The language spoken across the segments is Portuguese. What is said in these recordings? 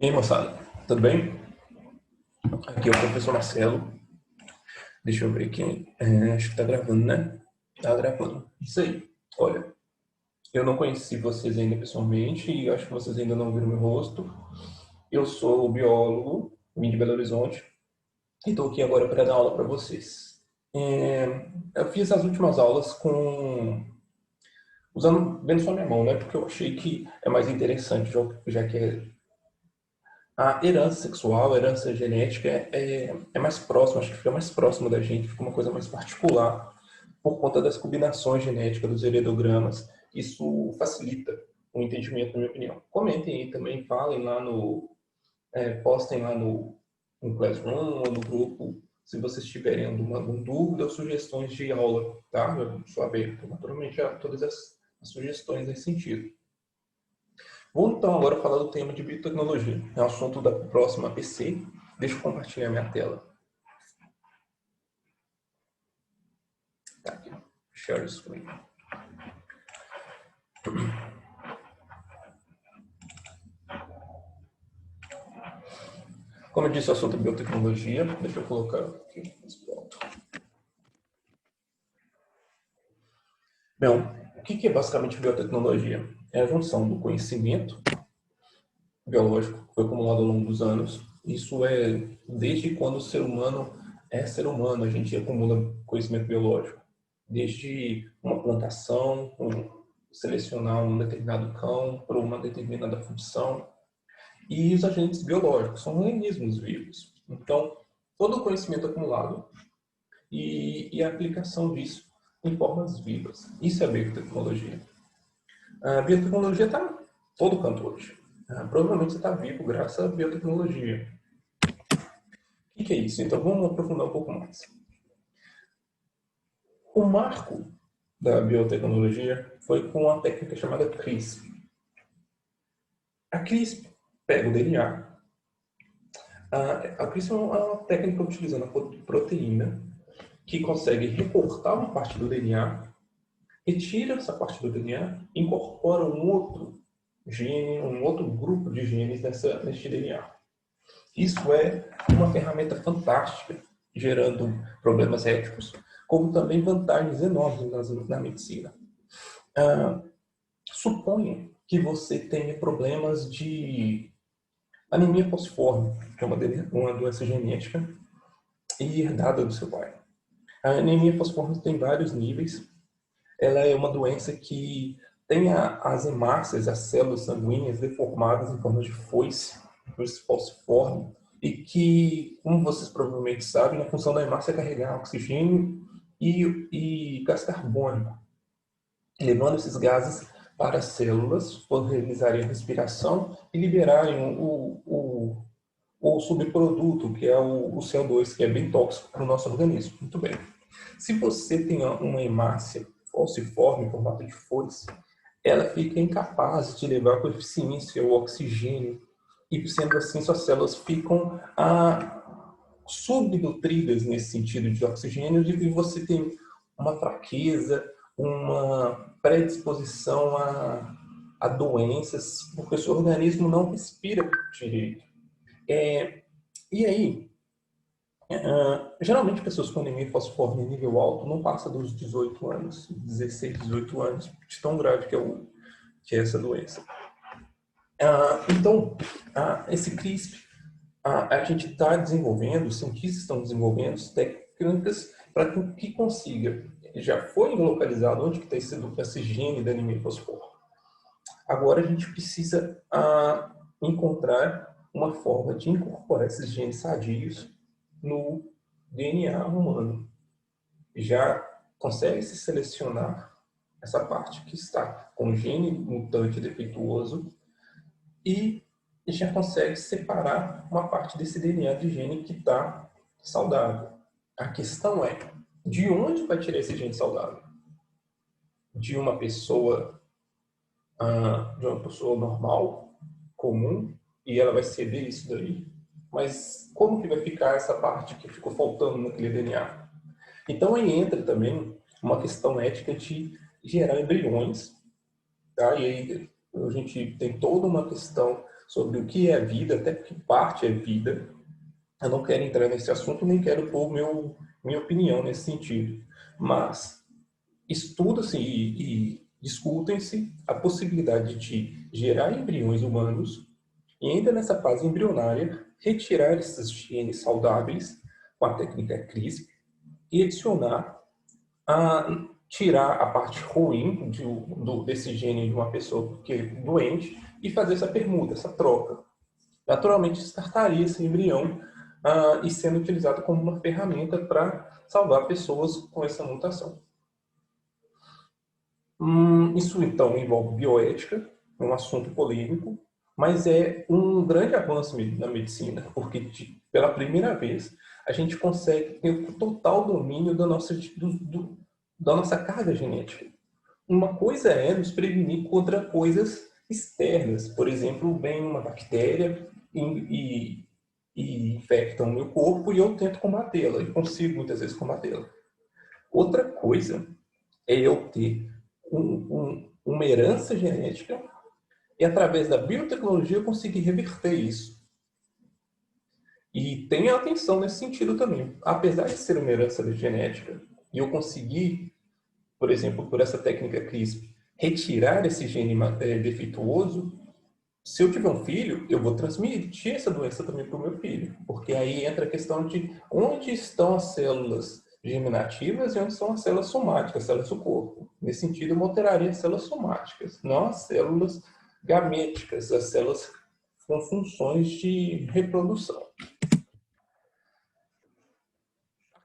E aí, moçada, tudo bem? Aqui é o professor Marcelo. Deixa eu ver aqui. Acho que tá gravando, né? Tá gravando. Isso aí. Olha, eu não conheci vocês ainda pessoalmente e acho que vocês ainda não viram meu rosto. Eu sou biólogo, vim de Belo Horizonte e estou aqui agora para dar aula para vocês. Eu fiz as últimas aulas vendo só minha mão, né? Porque eu achei que é mais interessante, já que a herança sexual, a herança genética é mais próxima, acho que fica mais próximo da gente, fica uma coisa mais particular por conta das combinações genéticas dos heredogramas. Isso facilita o entendimento, na minha opinião. Comentem aí também, falem lá postem lá no Classroom ou no grupo, se vocês tiverem alguma dúvida ou sugestões de aula, tá? Eu sou aberto, naturalmente, a todas as sugestões nesse sentido. Vou então agora falar do tema de biotecnologia. É o assunto da próxima PC. Deixa eu compartilhar minha tela. Tá aqui. Share screen. Como eu disse, o assunto é biotecnologia. Deixa eu colocar aqui. Pronto. Bom, o que é basicamente biotecnologia? É a junção do conhecimento biológico que foi acumulado ao longo dos anos. Isso é desde quando o ser humano é ser humano, a gente acumula conhecimento biológico. Desde uma plantação, selecionar um determinado cão para uma determinada função. E os agentes biológicos são organismos vivos. Então, todo o conhecimento acumulado e a aplicação disso em formas vivas. Isso é a biotecnologia. A biotecnologia está em todo canto hoje. Provavelmente você está vivo graças à biotecnologia. O que é isso? Então vamos aprofundar um pouco mais. O marco da biotecnologia foi com a técnica chamada CRISP. A CRISP pega o DNA. A CRISP é uma técnica utilizando a proteína que consegue recortar uma parte do DNA, retira essa parte do DNA, incorpora um outro gene, um outro grupo de genes neste DNA. Isso é uma ferramenta fantástica, gerando problemas éticos, como também vantagens enormes na medicina. Suponha que você tenha problemas de anemia falciforme, que é uma doença genética e herdada do seu pai. A anemia falciforme tem vários níveis. Ela é uma doença que tem as hemácias, as células sanguíneas deformadas em forma de foice falciforme, e que, como vocês provavelmente sabem, a função da hemácia é carregar oxigênio e gás carbônico, levando esses gases para as células, por realizarem a respiração e liberarem o subproduto, que é o CO2, que é bem tóxico para o nosso organismo. Muito bem. Se você tem uma hemácia falciforme em formato de foice, ela fica incapaz de levar com eficiência o oxigênio e, sendo assim, suas células ficam subnutridas nesse sentido de oxigênio e você tem uma fraqueza, uma predisposição a doenças, porque o seu organismo não respira direito. E aí, geralmente pessoas com anemia falciforme em nível alto não passam dos 18 anos, 16, 18 anos, de tão grave que é essa doença. Então, esse CRISP, a gente está desenvolvendo, os cientistas estão desenvolvendo técnicas para que consiga, já foi localizado onde está esse gene da anemia falciforme. Agora a gente precisa encontrar uma forma de incorporar esses genes sadios no DNA humano. Já consegue se selecionar essa parte que está com gene mutante defeituoso e já consegue separar uma parte desse DNA de gene que está saudável. A questão é, de onde vai tirar esse gene saudável? De uma pessoa normal, comum, e ela vai ceder isso daí? Mas como que vai ficar essa parte que ficou faltando naquele DNA? Então aí entra também uma questão ética de gerar embriões, tá? E aí a gente tem toda uma questão sobre o que é a vida, até que parte é vida. Eu não quero entrar nesse assunto, nem quero pôr minha opinião nesse sentido. Mas estuda-se e discutem-se a possibilidade de gerar embriões humanos e ainda nessa fase embrionária, retirar esses genes saudáveis com a técnica CRISPR e adicionar, tirar a parte ruim desse gene de uma pessoa que é doente e fazer essa permuta, essa troca. Naturalmente, descartaria esse embrião e sendo utilizado como uma ferramenta para salvar pessoas com essa mutação. Isso, então, envolve bioética, é um assunto polêmico, mas é um grande avanço na medicina, porque pela primeira vez a gente consegue ter o total domínio da nossa carga genética. Uma coisa é nos prevenir contra coisas externas, por exemplo, vem uma bactéria e infecta o meu corpo e eu tento combatê-la, e consigo muitas vezes combatê-la. Outra coisa é eu ter uma herança genética e através da biotecnologia eu conseguir reverter isso. E tenha atenção nesse sentido também. Apesar de ser uma herança genética e eu conseguir, por exemplo, por essa técnica CRISPR, retirar esse gene defeituoso, se eu tiver um filho, eu vou transmitir essa doença também para o meu filho. Porque aí entra a questão de onde estão as células germinativas e onde são as células somáticas, as células do corpo. Nesse sentido, eu alteraria as células somáticas, não as células gaméticas, as células com funções de reprodução.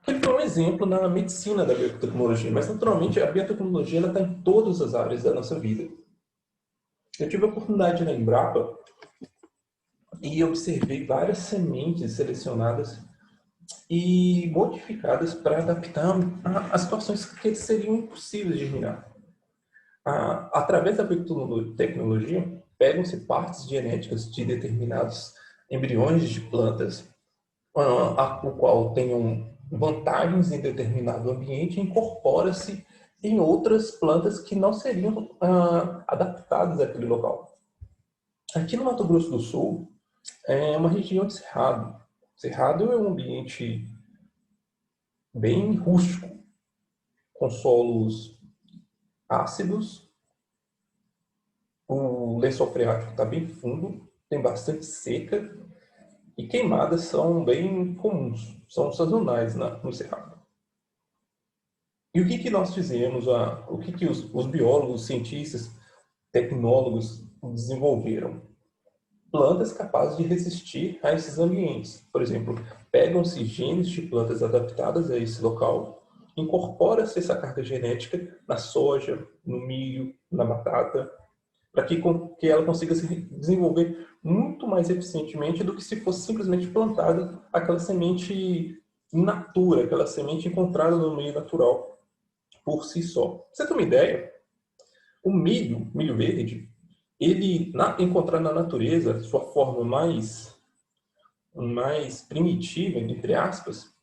Aquele foi um exemplo na medicina da biotecnologia, mas naturalmente a biotecnologia está em todas as áreas da nossa vida. Eu tive a oportunidade na Embrapa e observei várias sementes selecionadas e modificadas para adaptar a situações que seriam impossíveis de germinar. Através da biotecnologia, pegam-se partes genéticas de determinados embriões de plantas, o qual tenham vantagens em determinado ambiente, e incorpora-se em outras plantas que não seriam adaptadas àquele local. Aqui no Mato Grosso do Sul, é uma região de cerrado. Cerrado é um ambiente bem rústico, com solos ácidos, o lençol freático está bem fundo, tem bastante seca e queimadas são bem comuns, são sazonais no cerrado. E o que nós fizemos, o que os biólogos, cientistas, tecnólogos desenvolveram? Plantas capazes de resistir a esses ambientes. Por exemplo, pegam-se genes de plantas adaptadas a esse local, incorpora-se essa carga genética na soja, no milho, na batata, para que ela consiga se desenvolver muito mais eficientemente do que se fosse simplesmente plantada aquela semente in natura, aquela semente encontrada no meio natural por si só. Pra você ter uma ideia, o milho verde, ele encontrar na natureza sua forma mais primitiva, entre aspas,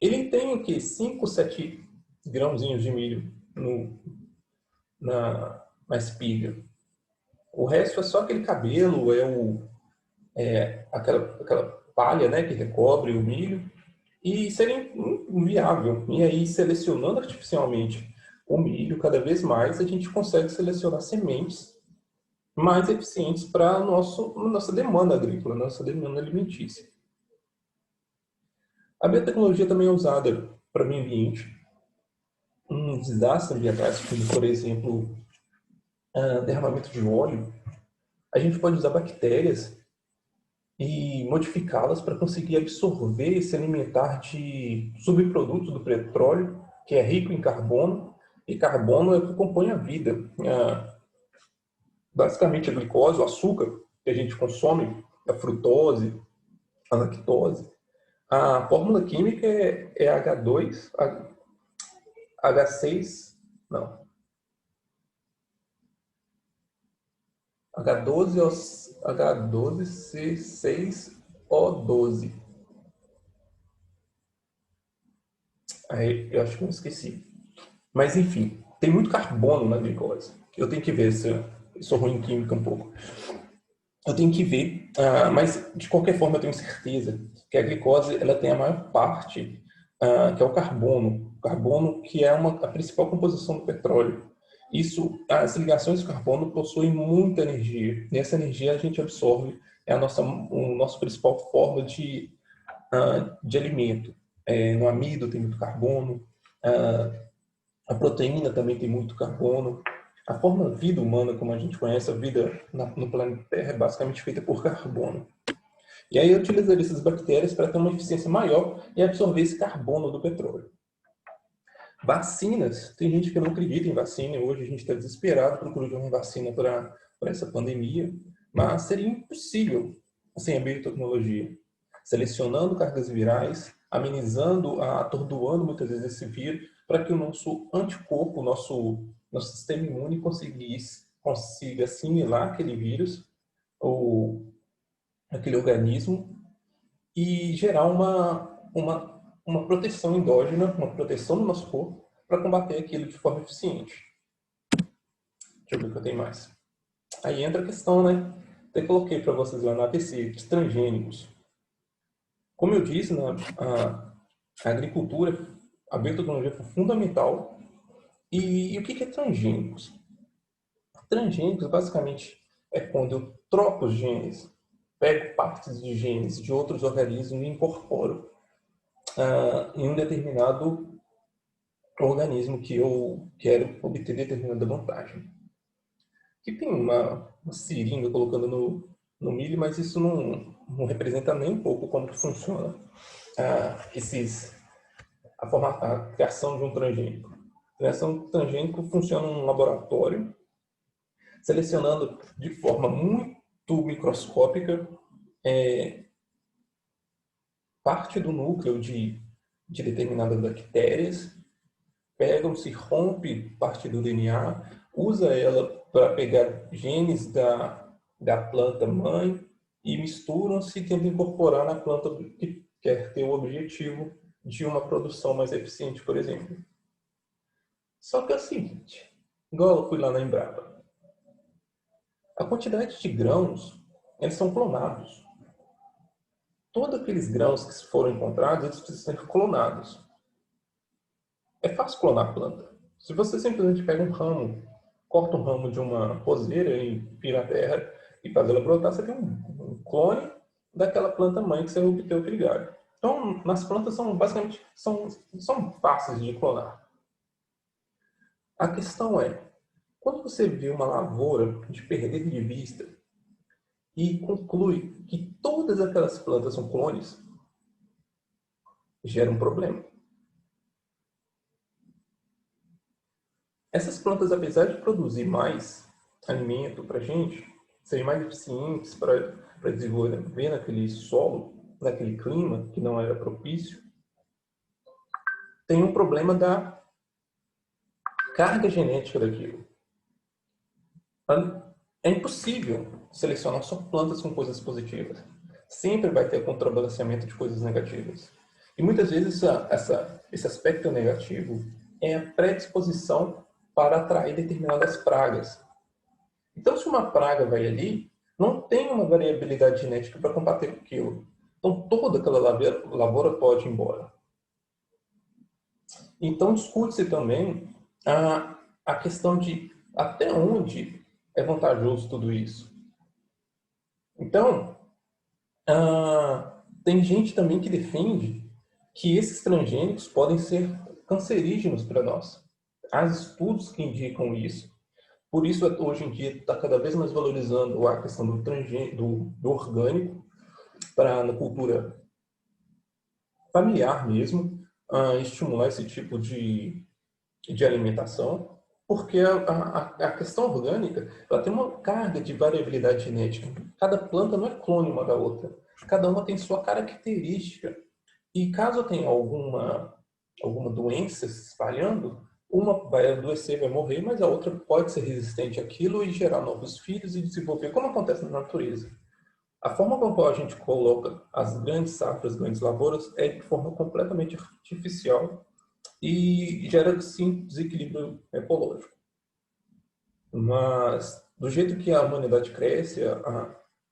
ele tem o que 5, 7 grãozinhos de milho na espiga. O resto é só aquele cabelo, aquela palha, né, que recobre o milho, e seria inviável. E aí, selecionando artificialmente o milho, cada vez mais a gente consegue selecionar sementes mais eficientes para a nossa demanda agrícola, nossa demanda alimentícia. A biotecnologia também é usada para o meio ambiente. Desastres ambientais, como, por exemplo, derramamento de óleo, a gente pode usar bactérias e modificá-las para conseguir absorver e se alimentar de subprodutos do petróleo, que é rico em carbono, e carbono é o que compõe a vida. Basicamente, a glicose, o açúcar que a gente consome, a frutose, a lactose. A fórmula química é H2, H6, não. H12, H12C6O12. Aí, eu acho que eu esqueci. Mas, enfim, tem muito carbono na glicose. Eu tenho que ver se eu sou ruim em química um pouco. eu tenho que ver, mas de qualquer forma eu tenho certeza que a glicose ela tem a maior parte, que é o carbono. O carbono que é a principal composição do petróleo. As ligações de carbono possuem muita energia. E essa energia a gente absorve, é o nosso principal forma de alimento. No amido tem muito carbono, ah, a proteína também tem muito carbono. A forma de vida humana, como a gente conhece, a vida no planeta Terra é basicamente feita por carbono. E aí eu utilizaria essas bactérias para ter uma eficiência maior e absorver esse carbono do petróleo. Vacinas, tem gente que não acredita em vacina, hoje a gente está desesperado procurando uma vacina para essa pandemia, mas seria impossível sem a biotecnologia. Selecionando cargas virais, amenizando, atordoando muitas vezes esse vírus, para que o nosso anticorpo, nosso sistema imune consiga assimilar aquele vírus ou aquele organismo e gerar uma proteção endógena, uma proteção do nosso corpo para combater aquilo de forma eficiente. Deixa eu ver o que eu tenho mais. Aí entra a questão, né? Até coloquei para vocês lá na ATC, de transgênicos. Como eu disse, a agricultura, a biotecnologia foi fundamental. E o que é transgênicos? Transgênicos, basicamente, é quando eu troco os genes, pego partes de genes de outros organismos e incorporo em um determinado organismo que eu quero obter determinada vantagem. Que tem uma seringa colocando no milho, mas isso não representa nem um pouco como que funciona a criação de um transgênico. A criação de um transgênico funciona num laboratório, selecionando de forma muito microscópica parte do núcleo de determinadas bactérias, pegam-se, rompe parte do DNA, usa ela para pegar genes da planta mãe e misturam-se e tentam incorporar na planta que quer ter o objetivo de uma produção mais eficiente, por exemplo. Só que é o seguinte, igual eu fui lá na Embrapa, a quantidade de grãos, eles são clonados. Todos aqueles grãos que foram encontrados, eles precisam ser clonados. É fácil clonar a planta. Se você simplesmente pega um ramo, corta um ramo de uma roseira e vira a terra e faz ela brotar, você tem um clone daquela planta mãe que você obteve aquele galho. Então, nas plantas são basicamente são fáceis de clonar. A questão é, quando você vê uma lavoura de perder de vista e conclui que todas aquelas plantas são clones, gera um problema. Essas plantas, apesar de produzir mais alimento para a gente, serem mais eficientes para desenvolver naquele solo, naquele clima que não era propício, tem um problema da carga genética daquilo. É impossível selecionar só plantas com coisas positivas. Sempre vai ter contrabalanceamento de coisas negativas. E muitas vezes esse aspecto negativo é a predisposição para atrair determinadas pragas. Então, se uma praga vai ali, não tem uma variabilidade genética para combater aquilo. Então, toda aquela lavoura pode ir embora. Então, discute-se também a questão de até onde é vantajoso tudo isso. Então, tem gente também que defende que esses transgênicos podem ser cancerígenos para nós. Há estudos que indicam isso. Por isso, hoje em dia, está cada vez mais valorizando a questão do orgânico na cultura familiar mesmo, estimular esse tipo de alimentação, porque a questão orgânica ela tem uma carga de variabilidade genética. Cada planta não é clone uma da outra. Cada uma tem sua característica. E caso tenha alguma doença se espalhando, uma vai adoecer, vai morrer, mas a outra pode ser resistente àquilo e gerar novos filhos e desenvolver, como acontece na natureza. A forma com a gente coloca as grandes safras, as grandes lavouras, é de forma completamente artificial e gera, sim, desequilíbrio ecológico. Mas, do jeito que a humanidade cresce,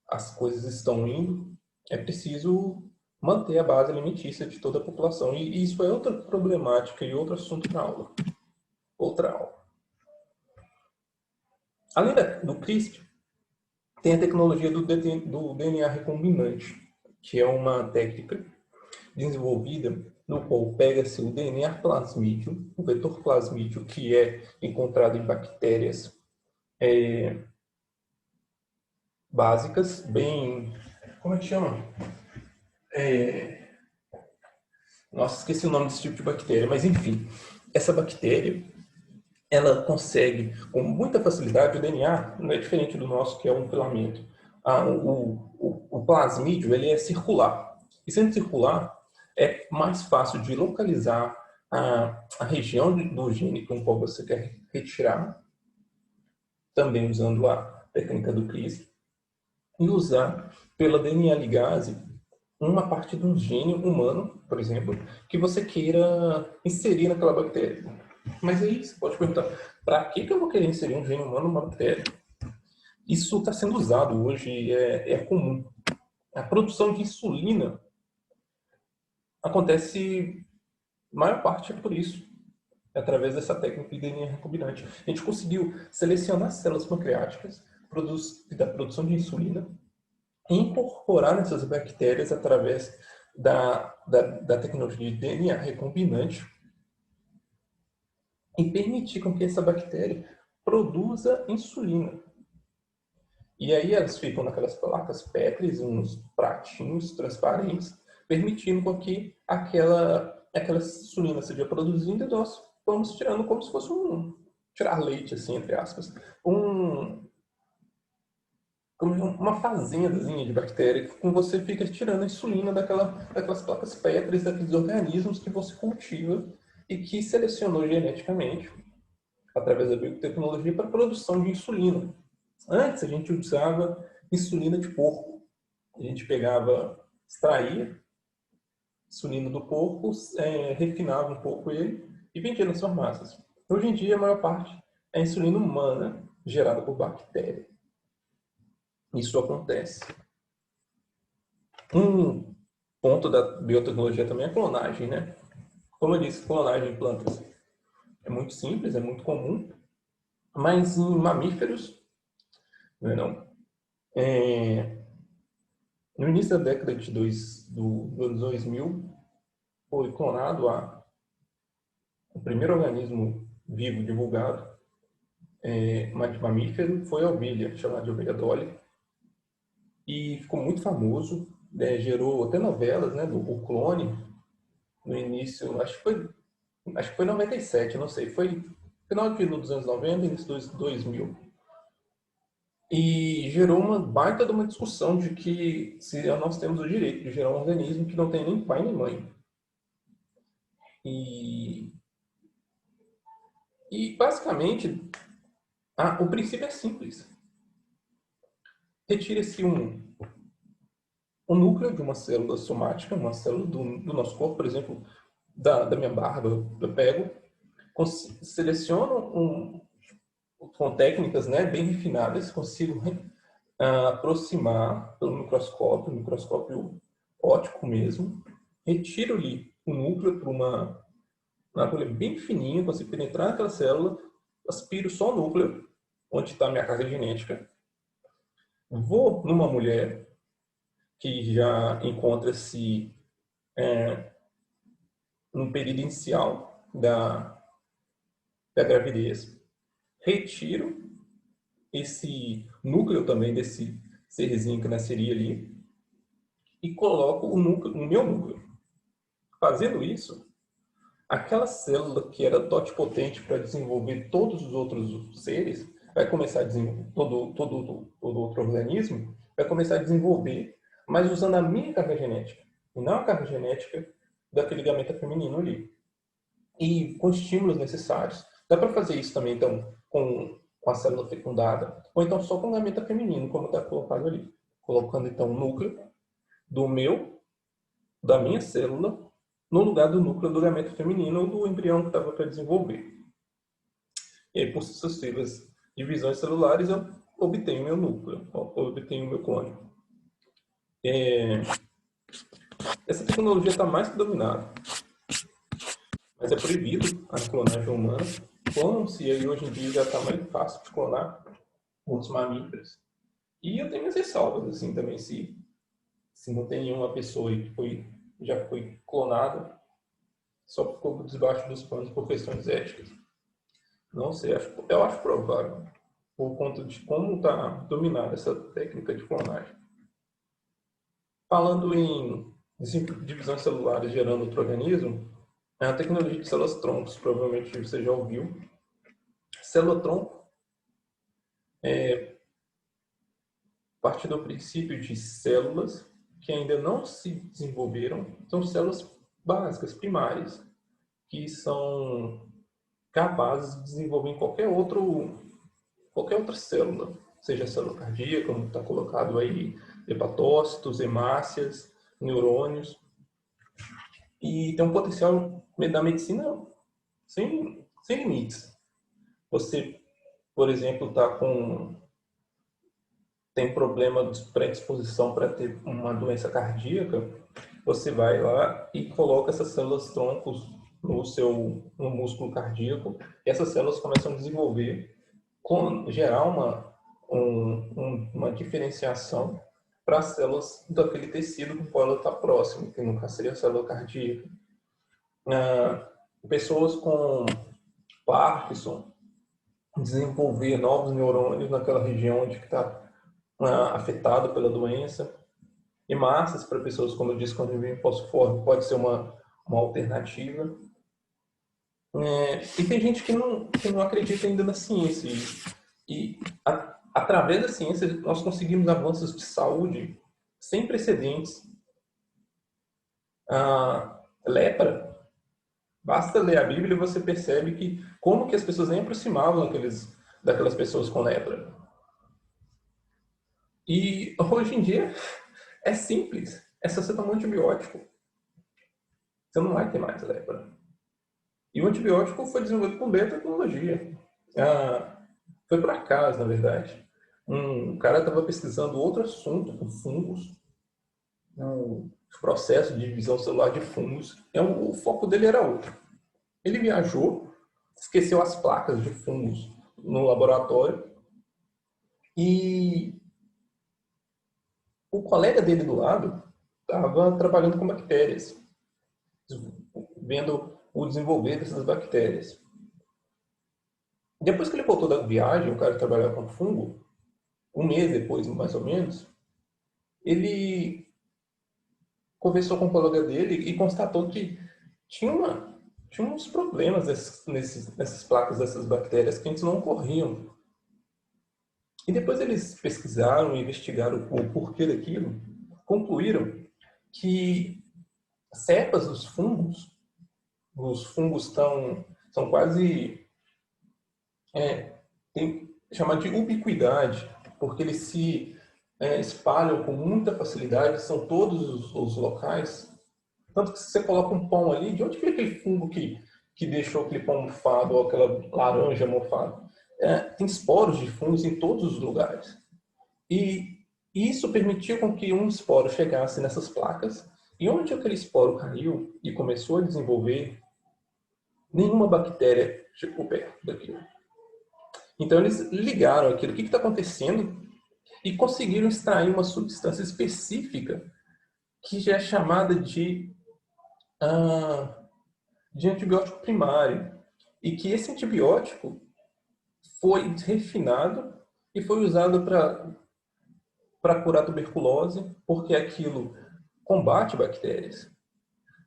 as coisas estão indo, é preciso manter a base alimentícia de toda a população. E isso é outra problemática e outro assunto para aula. Outra aula. Além do CRISPR, tem a tecnologia do DNA recombinante, que é uma técnica desenvolvida no qual pega-se o DNA plasmídio, o vetor plasmídio que é encontrado em bactérias básicas, bem... Como é que chama? Nossa, esqueci o nome desse tipo de bactéria, mas enfim. Essa bactéria, ela consegue, com muita facilidade, o DNA não é diferente do nosso, que é um filamento. O plasmídio, ele é circular. E sendo circular, é mais fácil de localizar a região do gene com qual você quer retirar, também usando a técnica do CRISPR, e usar pela DNA ligase uma parte de um gene humano, por exemplo, que você queira inserir naquela bactéria. Mas aí você pode perguntar, para que eu vou querer inserir um gene humano numa bactéria? Isso está sendo usado hoje, é comum. A produção de insulina acontece, a maior parte é por isso, através dessa técnica de DNA recombinante. A gente conseguiu selecionar células pancreáticas da produção de insulina e incorporar nessas bactérias através da tecnologia de DNA recombinante e permitir com que essa bactéria produza insulina. E aí elas ficam naquelas placas pétreas, uns pratinhos transparentes, permitindo com que aquela insulina seja produzida e nós vamos tirando como se fosse tirar leite, assim, entre aspas, uma fazendazinha de bactéria, com você fica tirando a insulina daquelas placas pétreas, daqueles organismos que você cultiva e que selecionou geneticamente, através da biotecnologia, para a produção de insulina. Antes a gente usava insulina de porco. A gente extraía insulina do porco, refinava um pouco ele e vendia nas farmácias. Hoje em dia a maior parte é insulina humana gerada por bactéria. Isso acontece. Um ponto da biotecnologia também é a clonagem, né? Como eu disse, clonagem em plantas é muito simples, é muito comum, mas em mamíferos, não é não? No início da década dos anos 2000, foi clonado o primeiro organismo vivo divulgado, de mamífero, foi a ovelha, chamada de ovelha Dolly, e ficou muito famoso, gerou até novelas, né, o Clone, no início, acho que foi em 97, não sei, foi final dos anos 90, início dos 2000. E gerou uma baita de uma discussão de que se nós temos o direito de gerar um organismo que não tem nem pai nem mãe. E basicamente, o princípio é simples. Retira-se um núcleo de uma célula somática, uma célula do nosso corpo, por exemplo, da minha barba, eu pego, seleciono com técnicas, né, bem refinadas, consigo aproximar pelo microscópio óptico mesmo, retiro-lhe o núcleo para uma agulha bem fininha, consigo penetrar naquela célula, aspiro só o núcleo, onde está a minha carga genética, vou numa mulher que já encontra-se no período inicial da gravidez, retiro esse núcleo também desse serzinho que nasceria ali e coloco o meu núcleo. Fazendo isso, aquela célula que era totipotente para desenvolver todos os outros seres, vai começar a desenvolver, todo outro organismo, vai começar a desenvolver, mas usando a minha carga genética, e não a carga genética daquele gameta feminino ali. E com estímulos necessários. Dá para fazer isso também, então, com a célula fecundada, ou então só com o gameta feminino, como está colocado ali. Colocando, então, o núcleo da minha célula, no lugar do núcleo do gameta feminino ou do embrião que estava para desenvolver. E aí, por sucessivas divisões celulares, eu obtenho meu núcleo, eu obtenho meu clone. Essa tecnologia está mais que dominada, mas é proibido a clonagem humana. Clonam-se, aí hoje em dia já está mais fácil de clonar outros mamíferos. E eu tenho minhas ressalvas, assim, também, se não tem nenhuma pessoa aí que já foi clonada, só ficou debaixo dos panos por questões éticas. Não sei, eu acho provável, por conta de como está dominada essa técnica de clonagem. Falando em divisões celulares gerando outro organismo, é a tecnologia de células-troncos, provavelmente você já ouviu. Célula-tronco parte do princípio de células que ainda não se desenvolveram, são células básicas, primárias, que são capazes de desenvolver em qualquer outra célula, seja célula cardíaca, como está colocado aí, hepatócitos, hemácias, neurônios, e tem um potencial da medicina sem limites. Você, por exemplo, tem problema de predisposição para ter uma doença cardíaca, você vai lá e coloca essas células troncos no músculo cardíaco, e essas células começam a desenvolver, gerar uma diferenciação para as células daquele tecido com o qual ela está próximo, que no caso seria a célula cardíaca. Pessoas com Parkinson desenvolver novos neurônios naquela região onde está afetado pela doença. Hemácias para pessoas, como eu disse, com anemia falciforme, pode ser uma alternativa. E tem gente que não acredita ainda na ciência. Através da ciência, nós conseguimos avanços de saúde sem precedentes. A lepra, basta ler a Bíblia e você percebe como que as pessoas nem aproximavam daquelas pessoas com lepra. E hoje em dia é simples. É só você tomar um antibiótico. Você não vai ter mais lepra. E o antibiótico foi desenvolvido com biotecnologia. Foi por acaso, na verdade. Um cara estava pesquisando outro assunto com fungos, o processo de divisão celular de fungos. O foco dele era outro. Ele viajou, esqueceu as placas de fungos no laboratório e o colega dele do lado estava trabalhando com bactérias, vendo o desenvolver dessas bactérias. Depois que ele voltou da viagem, o cara que trabalhava com fungo, um mês depois, mais ou menos, ele conversou com o colega dele e constatou que tinha uns problemas nessas placas dessas bactérias que antes não ocorriam. E depois eles pesquisaram e investigaram o porquê daquilo, concluíram que cepas dos fungos, os fungos são quase chamado de ubiquidade, porque eles se espalham com muita facilidade, são todos os locais. Tanto que se você coloca um pão ali, de onde veio aquele fungo que deixou aquele pão mofado ou aquela laranja mofada? Tem esporos de fungos em todos os lugares. E isso permitiu com que um esporo chegasse nessas placas, e onde aquele esporo caiu e começou a desenvolver, nenhuma bactéria chegou perto daquilo. Então eles ligaram aquilo, o que está acontecendo, e conseguiram extrair uma substância específica que já é chamada de antibiótico primário. E que esse antibiótico foi refinado e foi usado para curar tuberculose, porque aquilo combate bactérias.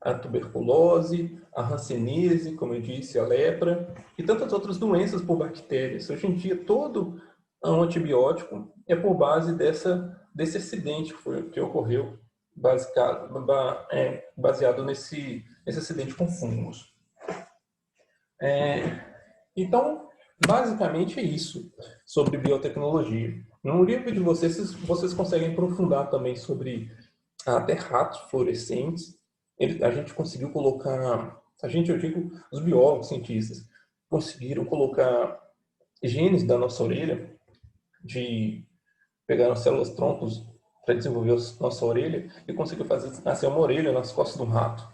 A tuberculose, a hanseníase, como eu disse, a lepra e tantas outras doenças por bactérias. Hoje em dia, todo um antibiótico é por base desse acidente que ocorreu baseado nesse acidente com fungos. Então, basicamente é isso sobre biotecnologia. No livro de vocês conseguem aprofundar também sobre até ratos fluorescentes. A gente conseguiu colocar, eu digo, os biólogos, cientistas, conseguiram colocar genes da nossa orelha, de pegar células troncos para desenvolver nossa orelha e conseguiu fazer nascer uma orelha nas costas de um rato.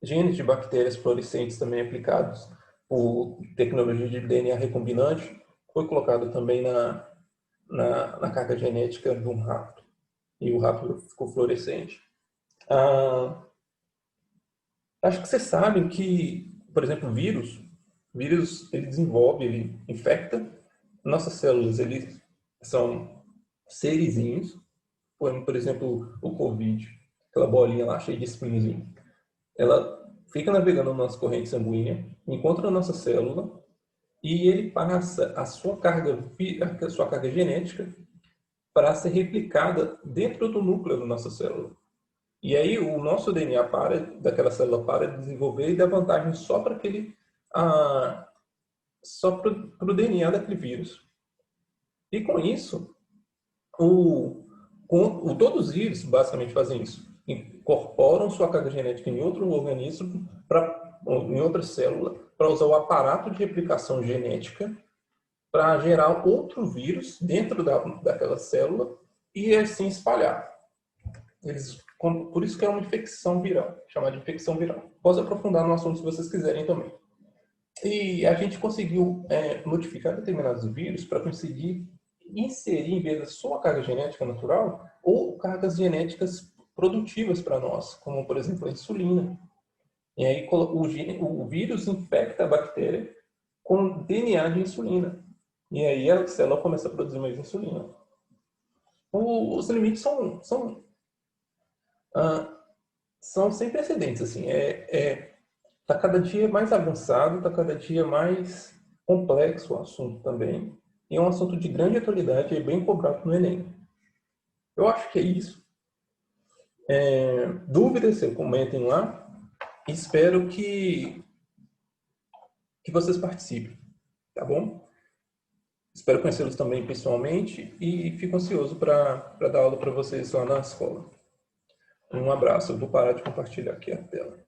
Genes de bactérias fluorescentes também aplicados por tecnologia de DNA recombinante foi colocado também na carga genética de um rato. E o rato ficou fluorescente. Acho que vocês sabem que, por exemplo, vírus ele desenvolve, ele infecta. Nossas células, eles são serizinhos. Por exemplo, o Covid, aquela bolinha lá cheia de espinhozinho. Ela fica navegando na nossa corrente sanguínea, encontra a nossa célula e ele passa a sua carga genética para ser replicada dentro do núcleo da nossa célula. E aí o nosso DNA daquela célula para de desenvolver e dá vantagem só para só para o DNA daquele vírus. E com isso, todos os vírus basicamente fazem isso. Incorporam sua carga genética em outro organismo, em outra célula, para usar o aparato de replicação genética para gerar outro vírus dentro daquela célula e assim espalhar. Por isso que é uma infecção viral, chamada de infecção viral. Posso aprofundar no assunto se vocês quiserem também. E a gente conseguiu modificar determinados vírus para conseguir inserir, em vez da sua carga genética natural, ou cargas genéticas produtivas para nós, como, por exemplo, a insulina. E aí o vírus infecta a bactéria com DNA de insulina. E aí a célula começa a produzir mais insulina. Os limites são sem precedentes. Assim. Tá cada dia mais avançado, está cada dia mais complexo o assunto também. E é um assunto de grande atualidade e é bem cobrado no Enem. Eu acho que é isso. Dúvidas, comentem lá. Espero que vocês participem, tá bom? Espero conhecê-los também pessoalmente e fico ansioso para dar aula para vocês lá na escola. Um abraço. Eu vou parar de compartilhar aqui a tela.